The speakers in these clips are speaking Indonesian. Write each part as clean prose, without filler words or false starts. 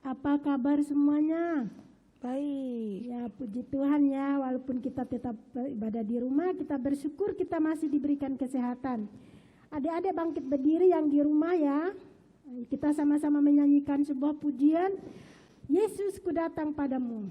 Apa kabar semuanya? Baik. Ya, puji Tuhan ya, walaupun kita tetap beribadah di rumah, kita bersyukur kita masih diberikan kesehatan. Adik-adik bangkit berdiri yang di rumah ya. Kita sama-sama menyanyikan sebuah pujian, Yesus ku datang padamu.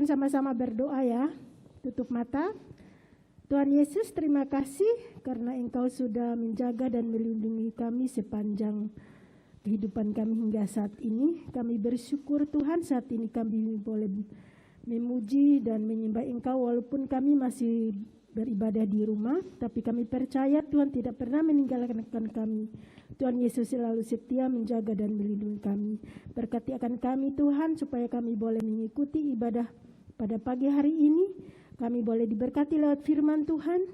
Sama-sama berdoa ya, tutup mata. Tuhan Yesus, terima kasih karena Engkau sudah menjaga dan melindungi kami sepanjang kehidupan kami hingga saat ini. Kami bersyukur Tuhan, saat ini kami boleh memuji dan menyembah Engkau walaupun kami masih beribadah di rumah, tapi kami percaya Tuhan tidak pernah meninggalkan kami. Tuhan Yesus selalu setia menjaga dan melindungi kami. Berkati akan kami Tuhan supaya kami boleh mengikuti ibadah pada pagi hari ini. Kami boleh diberkati lewat firman Tuhan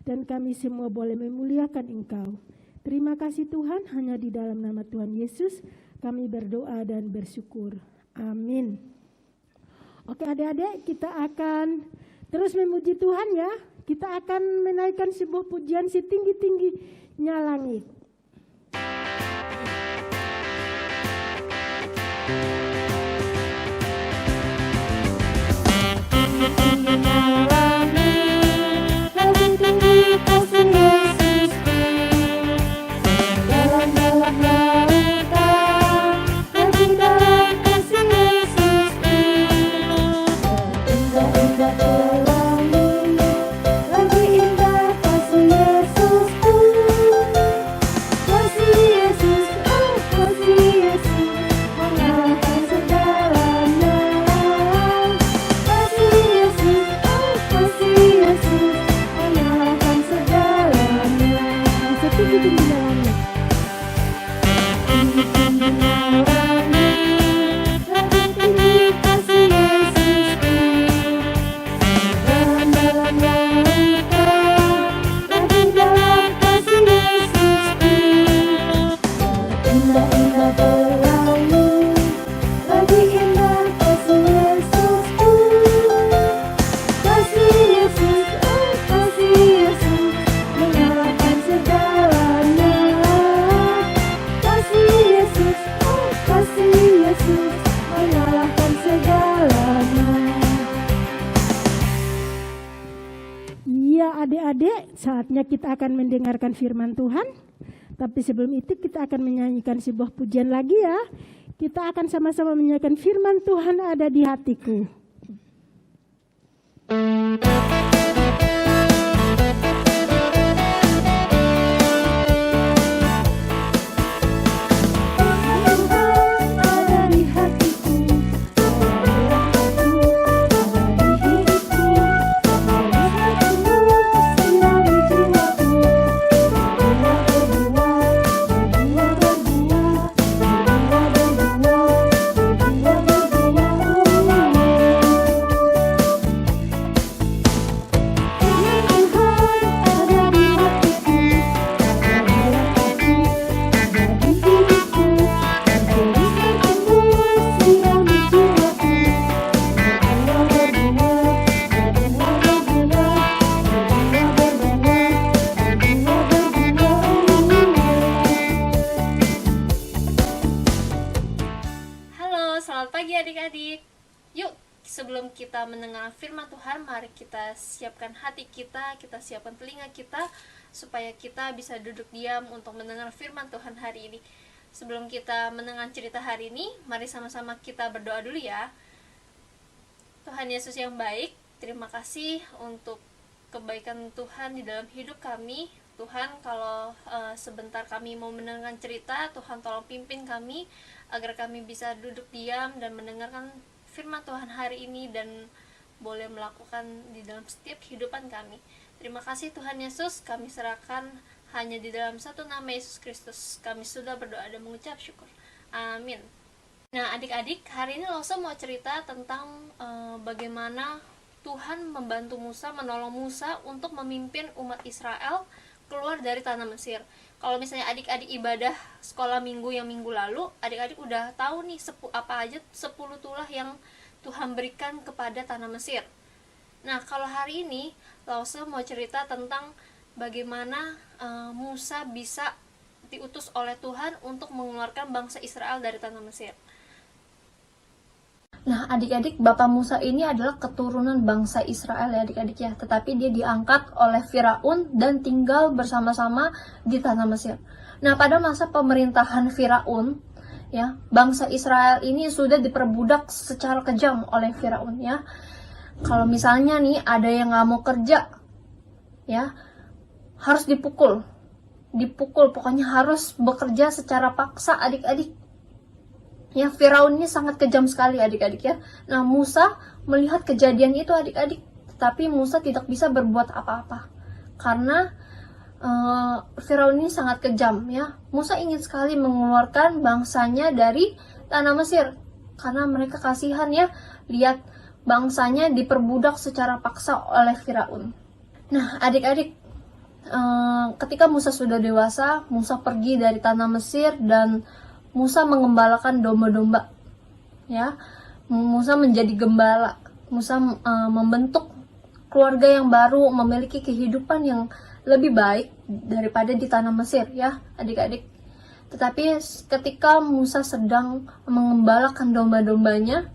dan kami semua boleh memuliakan Engkau. Terima kasih Tuhan, hanya di dalam nama Tuhan Yesus kami berdoa dan bersyukur. Amin. Oke adik-adik, kita akan terus memuji Tuhan ya. Kita akan menaikkan sebuah pujian setinggi-tingginya langit. Yesus, Saatnya kita akan mendengarkan firman Tuhan. Tapi sebelum itu kita akan menyanyikan sebuah pujian lagi ya. Kita akan sama-sama menyanyikan firman Tuhan ada di hatiku. Sebelum kita mendengar firman Tuhan, mari kita siapkan hati kita siapkan telinga kita, supaya kita bisa duduk diam untuk mendengar firman Tuhan hari ini. Sebelum kita mendengar cerita hari ini, mari sama-sama kita berdoa dulu ya. Tuhan Yesus yang baik, terima kasih untuk kebaikan Tuhan di dalam hidup kami. Tuhan, kalau sebentar kami mau mendengar cerita, Tuhan tolong pimpin kami, agar kami bisa duduk diam dan mendengarkan firman Tuhan hari ini dan boleh melakukan di dalam setiap kehidupan kami. Terima kasih Tuhan Yesus, kami serahkan hanya di dalam satu nama Yesus Kristus. Kami sudah berdoa dan mengucap syukur. Amin. Nah adik-adik, hari ini Losa mau cerita tentang bagaimana Tuhan membantu Musa, menolong Musa untuk memimpin umat Israel keluar dari tanah Mesir. Kalau misalnya adik-adik ibadah sekolah minggu yang minggu lalu, adik-adik udah tahu nih apa aja 10 tulah yang Tuhan berikan kepada tanah Mesir. Nah kalau hari ini Lause mau cerita tentang bagaimana Musa bisa diutus oleh Tuhan untuk mengeluarkan bangsa Israel dari tanah Mesir. Nah adik-adik, Bapak Musa ini adalah keturunan bangsa Israel ya adik-adik ya. Tetapi dia diangkat oleh Firaun dan tinggal bersama-sama di tanah Mesir. Nah pada masa pemerintahan Firaun ya, bangsa Israel ini sudah diperbudak secara kejam oleh Firaun ya. Kalau misalnya nih ada yang gak mau kerja ya, harus dipukul, pokoknya harus bekerja secara paksa adik-adik. Ya, Firaun ini sangat kejam sekali adik-adik ya. Nah, Musa melihat kejadian itu adik-adik, tapi Musa tidak bisa berbuat apa-apa. Karena Firaun ini sangat kejam ya. Musa ingin sekali mengeluarkan bangsanya dari tanah Mesir. Karena mereka kasihan ya, lihat bangsanya diperbudak secara paksa oleh Firaun. Nah, adik-adik, ketika Musa sudah dewasa, Musa pergi dari tanah Mesir dan Musa mengembalakan domba-domba, ya. Musa menjadi gembala. Musa membentuk keluarga yang baru, memiliki kehidupan yang lebih baik daripada di tanah Mesir, ya, adik-adik. Tetapi ketika Musa sedang mengembalakan domba-dombanya,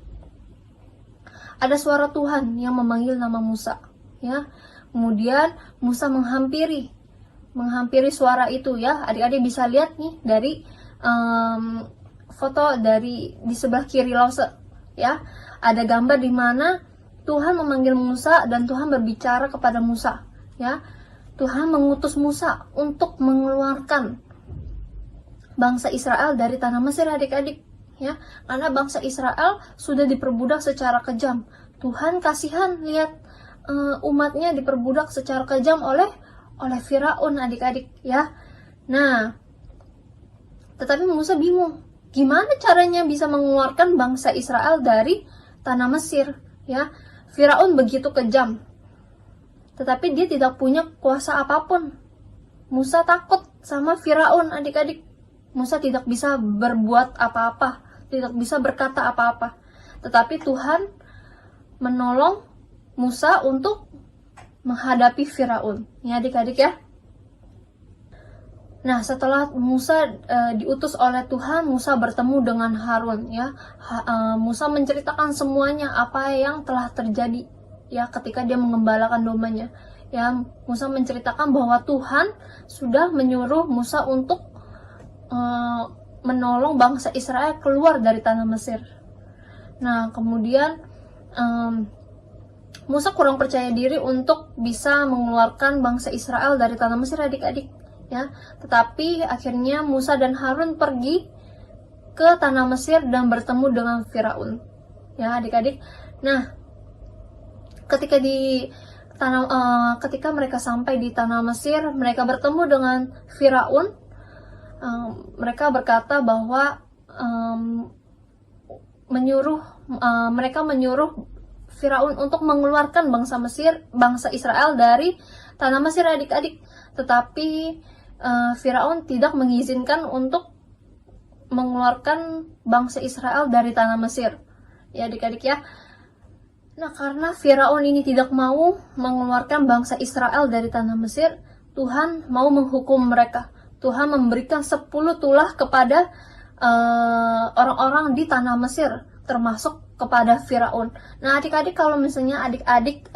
ada suara Tuhan yang memanggil nama Musa, ya. Kemudian Musa menghampiri suara itu, ya. Adik-adik bisa lihat nih dari foto dari di sebelah kiri Lause ya, ada gambar di mana Tuhan memanggil Musa dan Tuhan berbicara kepada Musa ya. Tuhan mengutus Musa untuk mengeluarkan bangsa Israel dari tanah Mesir adik-adik ya, karena bangsa Israel sudah diperbudak secara kejam. Tuhan kasihan lihat umatnya diperbudak secara kejam oleh Firaun adik-adik ya. Nah, tetapi Musa bingung, gimana caranya bisa mengeluarkan bangsa Israel dari tanah Mesir, ya? Firaun begitu kejam, tetapi dia tidak punya kuasa apapun. Musa takut sama Firaun, adik-adik. Musa tidak bisa berbuat apa-apa, tidak bisa berkata apa-apa. Tetapi Tuhan menolong Musa untuk menghadapi Firaun, ya adik-adik ya. Nah, setelah Musa diutus oleh Tuhan, Musa bertemu dengan Harun ya. Musa menceritakan semuanya apa yang telah terjadi ya ketika dia mengembalakan dombanya. Ya, Musa menceritakan bahwa Tuhan sudah menyuruh Musa untuk menolong bangsa Israel keluar dari tanah Mesir. Nah, kemudian Musa kurang percaya diri untuk bisa mengeluarkan bangsa Israel dari tanah Mesir, adik-adik. Ya, tetapi akhirnya Musa dan Harun pergi ke tanah Mesir dan bertemu dengan Firaun. Ya, adik-adik. Nah, ketika mereka sampai di tanah Mesir, mereka bertemu dengan Firaun. Mereka berkata bahwa mereka menyuruh Firaun untuk mengeluarkan bangsa Israel dari tanah Mesir, adik-adik. Tetapi Firaun tidak mengizinkan untuk mengeluarkan bangsa Israel dari tanah Mesir. Ya, adik-adik ya. Nah, karena Firaun ini tidak mau mengeluarkan bangsa Israel dari tanah Mesir, Tuhan mau menghukum mereka. Tuhan memberikan 10 tulah kepada orang-orang di tanah Mesir, termasuk kepada Firaun. Nah, adik-adik, kalau misalnya adik-adik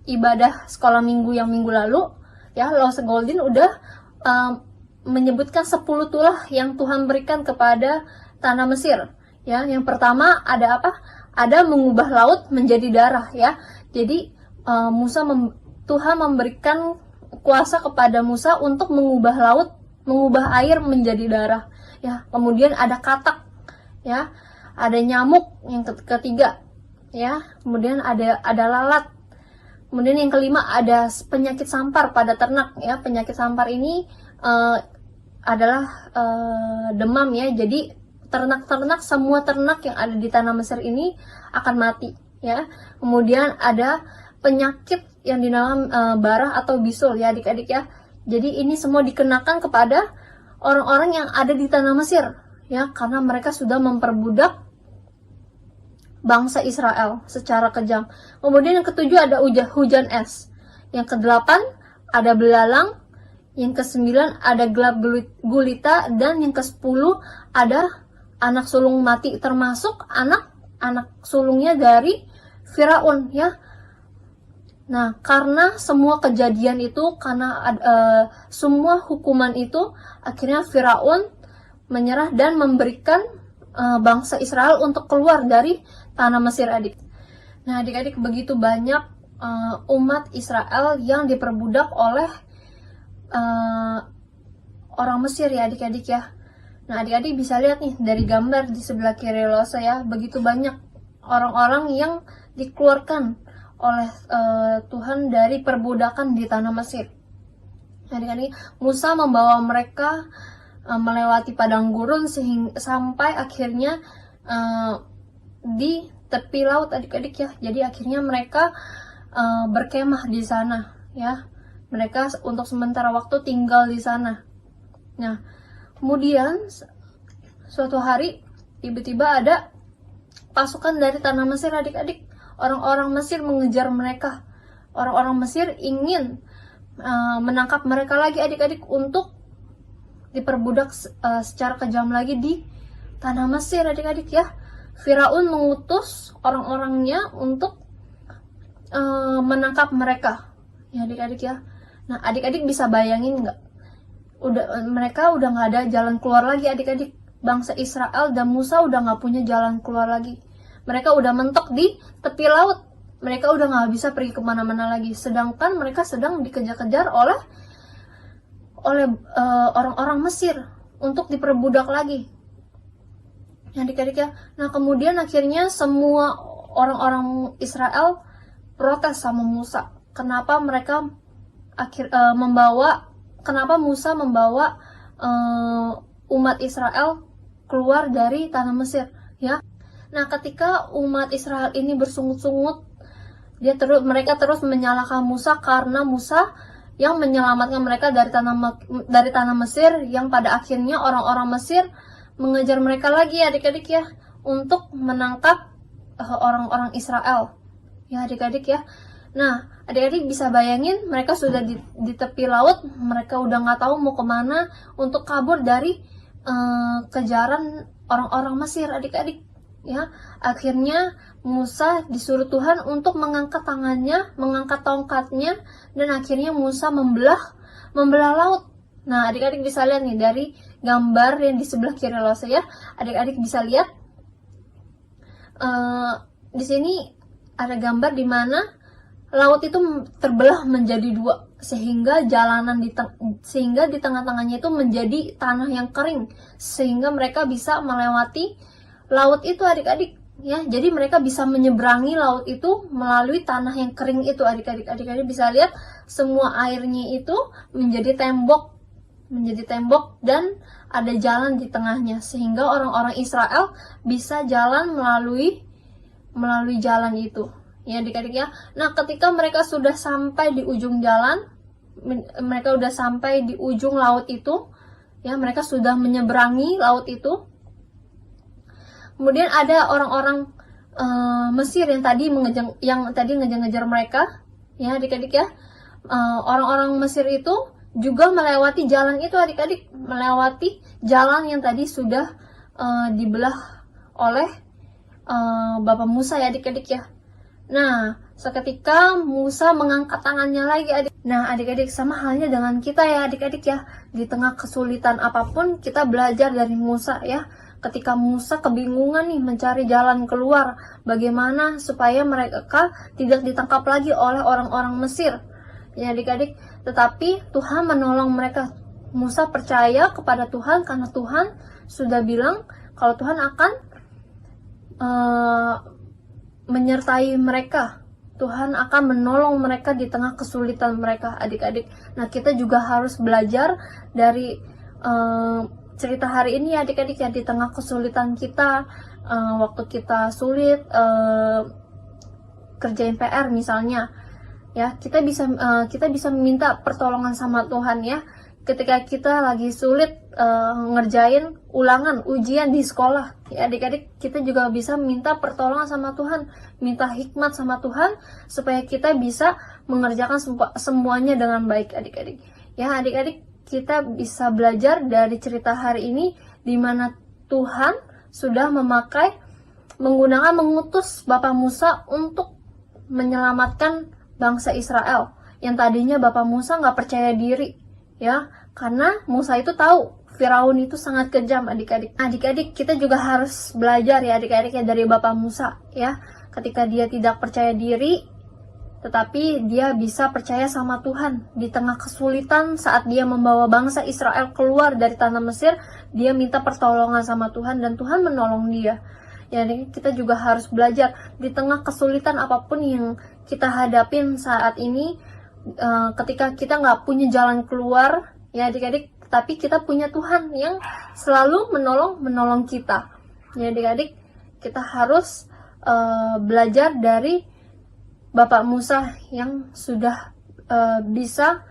ibadah sekolah minggu yang minggu lalu, ya, Lause Golden udah menyebutkan 10 tulah yang Tuhan berikan kepada tanah Mesir. Ya, yang pertama ada apa? Ada mengubah laut menjadi darah, ya. Jadi Tuhan memberikan kuasa kepada Musa untuk mengubah air menjadi darah, ya. Kemudian ada katak, ya. Ada nyamuk yang ketiga, ya. Kemudian ada lalat. Kemudian yang kelima ada penyakit sampar pada ternak, ya. Penyakit sampar ini adalah demam, ya. Jadi semua ternak yang ada di tanah Mesir ini akan mati, ya. Kemudian ada penyakit yang dinamakan barah atau bisul, ya, adik-adik ya. Jadi ini semua dikenakan kepada orang-orang yang ada di tanah Mesir, ya, karena mereka sudah memperbudak bangsa Israel secara kejam. Kemudian yang ketujuh ada hujan es. Yang kedelapan ada belalang. Yang kesembilan ada gelap gulita, dan yang kesepuluh ada anak sulung mati, termasuk anak sulungnya dari Firaun, ya. Nah, karena semua kejadian itu, semua hukuman itu, akhirnya Firaun menyerah dan memberikan bangsa Israel untuk keluar dari tanah Mesir, adik. Nah, adik-adik, begitu banyak umat Israel yang diperbudak oleh orang Mesir, ya, adik-adik ya. Nah, adik-adik bisa lihat nih dari gambar di sebelah kiri Lause, ya, begitu banyak orang-orang yang dikeluarkan oleh Tuhan dari perbudakan di tanah Mesir. Adik-adik, Musa membawa mereka melewati padang gurun sampai akhirnya di tepi laut, adik-adik ya. Jadi akhirnya mereka berkemah di sana, ya. Mereka untuk sementara waktu tinggal di sana. Nah, kemudian suatu hari tiba-tiba ada pasukan dari tanah Mesir, adik-adik. Orang-orang Mesir mengejar mereka. Orang-orang Mesir ingin menangkap mereka lagi, adik-adik, untuk diperbudak secara kejam lagi di tanah Mesir, adik-adik ya. Firaun mengutus orang-orangnya untuk menangkap mereka, ya, adik-adik ya. Nah, adik-adik bisa bayangin nggak? Mereka udah nggak ada jalan keluar lagi, adik-adik. Bangsa Israel dan Musa udah nggak punya jalan keluar lagi. Mereka udah mentok di tepi laut. Mereka udah nggak bisa pergi kemana-mana lagi. Sedangkan mereka sedang dikejar-kejar oleh orang-orang Mesir untuk diperbudak lagi, adik-adik ya. Nah, kemudian akhirnya semua orang-orang Israel protes sama Musa. Kenapa Musa membawa umat Israel keluar dari tanah Mesir, ya. Nah, ketika umat Israel ini bersungut-sungut, mereka terus menyalahkan Musa karena Musa yang menyelamatkan mereka dari tanah Mesir, yang pada akhirnya orang-orang Mesir mengejar mereka lagi, adik-adik ya, untuk menangkap orang-orang Israel, ya, adik-adik ya. Nah, adik-adik bisa bayangin, mereka sudah di tepi laut, mereka udah nggak tahu mau kemana untuk kabur dari kejaran orang-orang Mesir, adik-adik. ya. Akhirnya Musa disuruh Tuhan untuk mengangkat tangannya, mengangkat tongkatnya, dan akhirnya Musa membelah laut. Nah, adik-adik bisa lihat nih dari gambar yang di sebelah kiri lo saya, adik-adik bisa lihat di sini ada gambar di mana laut itu terbelah menjadi dua, sehingga sehingga di tengah-tengahnya itu menjadi tanah yang kering, sehingga mereka bisa melewati laut itu, adik-adik, ya. Jadi mereka bisa menyeberangi laut itu melalui tanah yang kering itu, adik-adik. Adik-adik bisa lihat semua airnya itu menjadi tembok dan ada jalan di tengahnya, sehingga orang-orang Israel bisa jalan melalui jalan itu, ya adik-adik ya. Nah, ketika mereka sudah sampai di ujung jalan, mereka sudah sampai di ujung laut itu, ya, mereka sudah menyeberangi laut itu. Kemudian ada orang-orang Mesir yang tadi ngejar mereka, ya adik-adik ya. Orang-orang Mesir itu juga melewati jalan itu, adik-adik, melewati jalan yang tadi sudah dibelah oleh Bapak Musa, ya adik-adik ya. Nah, seketika Musa mengangkat tangannya lagi, adik. Nah, adik-adik, sama halnya dengan kita ya adik-adik ya. Di tengah kesulitan apapun kita belajar dari Musa ya. Ketika Musa kebingungan nih mencari jalan keluar, bagaimana supaya mereka tidak ditangkap lagi oleh orang-orang Mesir, ya adik-adik. Tetapi Tuhan menolong mereka. Musa percaya kepada Tuhan karena Tuhan sudah bilang kalau Tuhan akan menyertai mereka. Tuhan akan menolong mereka di tengah kesulitan mereka, adik-adik. Nah, kita juga harus belajar dari cerita hari ini, adik-adik ya. Di tengah kesulitan kita, waktu kita sulit kerjain PR misalnya, ya, kita bisa meminta pertolongan sama Tuhan ya. Ketika kita lagi sulit ngerjain ujian di sekolah, ya adik-adik, kita juga bisa minta pertolongan sama Tuhan, minta hikmat sama Tuhan supaya kita bisa mengerjakan semuanya dengan baik, adik-adik. Ya adik-adik, kita bisa belajar dari cerita hari ini di mana Tuhan sudah mengutus Bapak Musa untuk menyelamatkan bangsa Israel yang tadinya Bapak Musa nggak percaya diri, ya, karena Musa itu tahu Firaun itu sangat kejam, adik-adik. Adik-adik, kita juga harus belajar ya adik-adik ya dari Bapak Musa ya. Ketika dia tidak percaya diri, tetapi dia bisa percaya sama Tuhan di tengah kesulitan saat dia membawa bangsa Israel keluar dari tanah Mesir. Dia minta pertolongan sama Tuhan dan Tuhan menolong dia. Ya, kita juga harus belajar di tengah kesulitan apapun yang kita hadapin saat ini. Ketika kita nggak punya jalan keluar, ya adik-adik, tapi kita punya Tuhan yang selalu menolong kita. Ya adik-adik, kita harus belajar dari Bapak Musa yang sudah bisa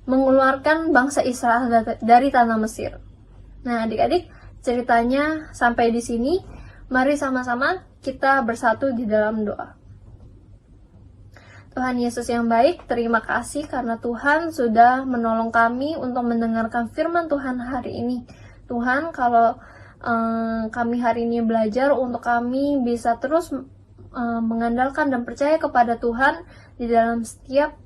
mengeluarkan bangsa Israel dari tanah Mesir. Nah adik-adik, ceritanya sampai di sini. Mari sama-sama kita bersatu di dalam doa. Tuhan Yesus yang baik, terima kasih karena Tuhan sudah menolong kami untuk mendengarkan firman Tuhan hari ini. Tuhan, kalau kami hari ini belajar untuk kami bisa terus mengandalkan dan percaya kepada Tuhan di dalam setiap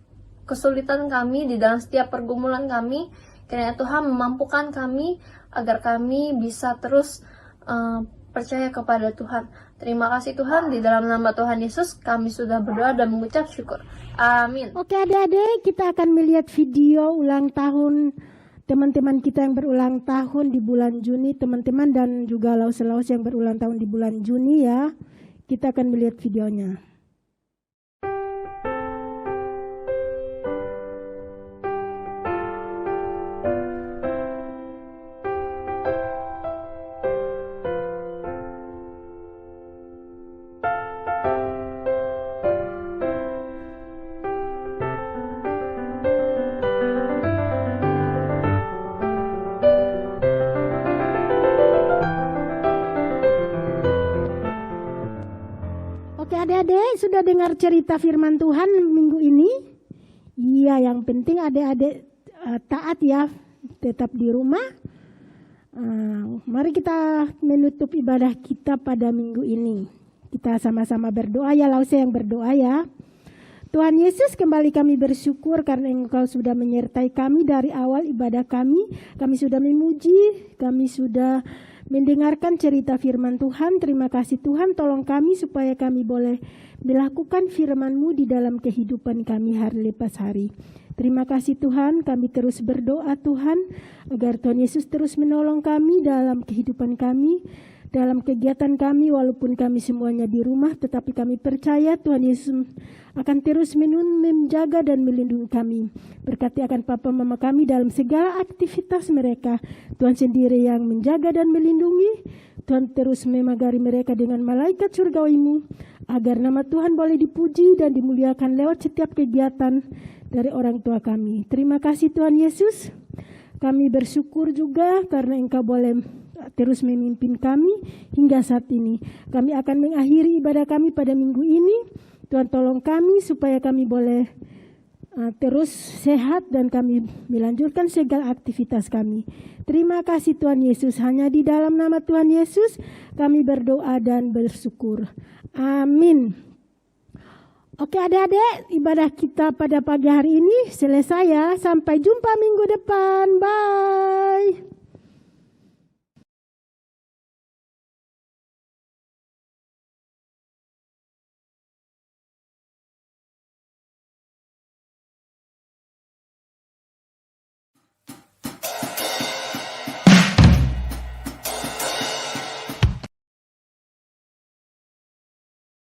kesulitan kami, di dalam setiap pergumulan kami, kiranya Tuhan memampukan kami agar kami bisa terus percaya kepada Tuhan. Terima kasih Tuhan, di dalam nama Tuhan Yesus kami sudah berdoa dan mengucap syukur. Amin. Oke adik-adik, kita akan melihat video ulang tahun teman-teman kita yang berulang tahun di bulan Juni, teman-teman, dan juga laus-laus yang berulang tahun di bulan Juni ya. Kita akan melihat videonya. Adik-adik sudah dengar cerita firman Tuhan minggu ini? Iya, yang penting adik-adik taat ya, tetap di rumah. Mari kita menutup ibadah kita pada minggu ini. Kita sama-sama berdoa ya, Lause yang berdoa ya. Tuhan Yesus, kembali kami bersyukur karena Engkau sudah menyertai kami dari awal ibadah kami. Kami sudah memuji, kami sudah mendengarkan cerita firman Tuhan. Terima kasih Tuhan, tolong kami supaya kami boleh melakukan firman-Mu di dalam kehidupan kami hari lepas hari. Terima kasih Tuhan, kami terus berdoa Tuhan, agar Tuhan Yesus terus menolong kami dalam kehidupan kami, dalam kegiatan kami, walaupun kami semuanya di rumah, tetapi kami percaya Tuhan Yesus akan terus menjaga dan melindungi kami. Berkati akan Papa Mama kami dalam segala aktivitas mereka. Tuhan sendiri yang menjaga dan melindungi. Tuhan terus memagari mereka dengan malaikat surgawi-Mu, agar nama Tuhan boleh dipuji dan dimuliakan lewat setiap kegiatan dari orang tua kami. Terima kasih Tuhan Yesus. Kami bersyukur juga karena Engkau boleh terus memimpin kami hingga saat ini. Kami akan mengakhiri ibadah kami pada minggu ini. Tuhan tolong kami supaya kami boleh terus sehat dan kami melanjutkan segala aktivitas kami. Terima kasih Tuhan Yesus. Hanya di dalam nama Tuhan Yesus kami berdoa dan bersyukur. Amin. Oke adik-adik, ibadah kita pada pagi hari ini selesai ya. Sampai jumpa minggu depan. Bye.